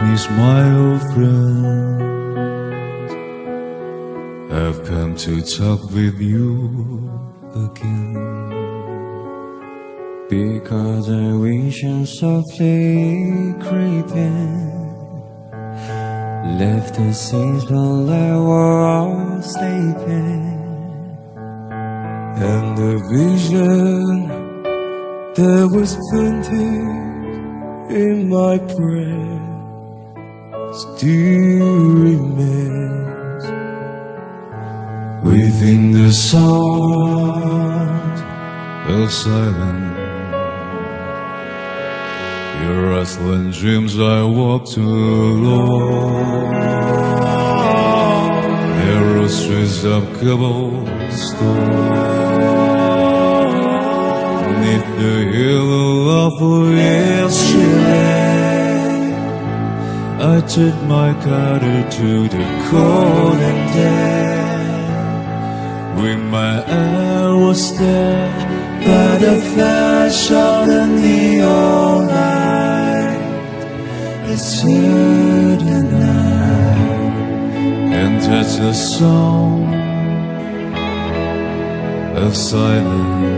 darkness, my old friend, I've come to talk with you again. Because a vision softly creeping left the scenes while they were all sleeping, and the vision that was painted in my prayer still remains within the sound of silence. Your rustling dreams I walked alone, narrow streets of cobblestone. Beneath the yellow of years she lay, I took my cutter to the cold and dead. When my eye was there by the flash of the neon light, I stood the night and touched the song of silence.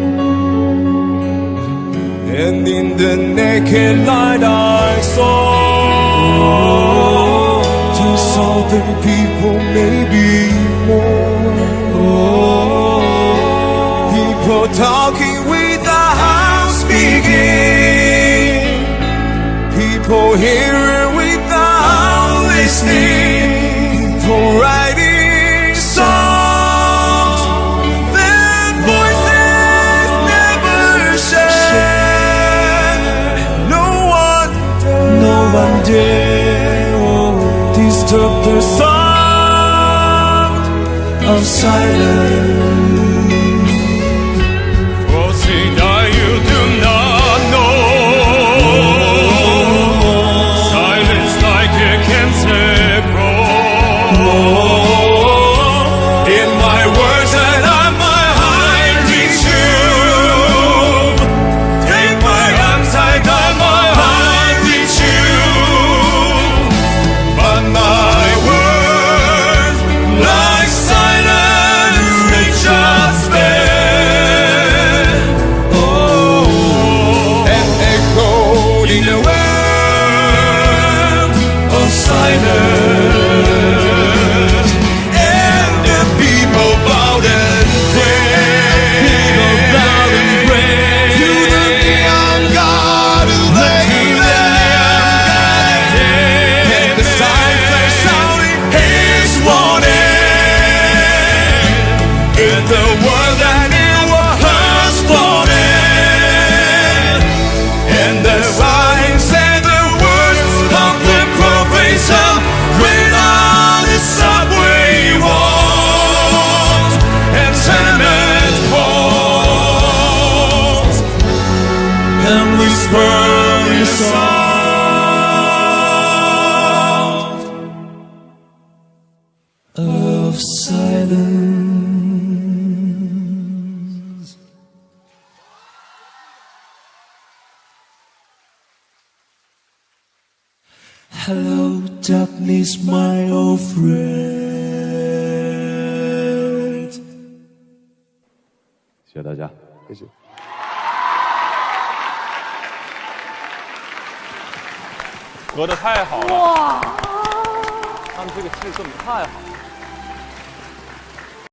And in the naked light I saw 2,000 people, maybe more. People talking without speaking, people hearing without listening, people writing songs that voices never share. No one dare disturb the sound of silence. Of silence. Hello, darkness, my old friend. 谢谢大家，谢谢。合得太好了！哇，他们这个气氛太好了。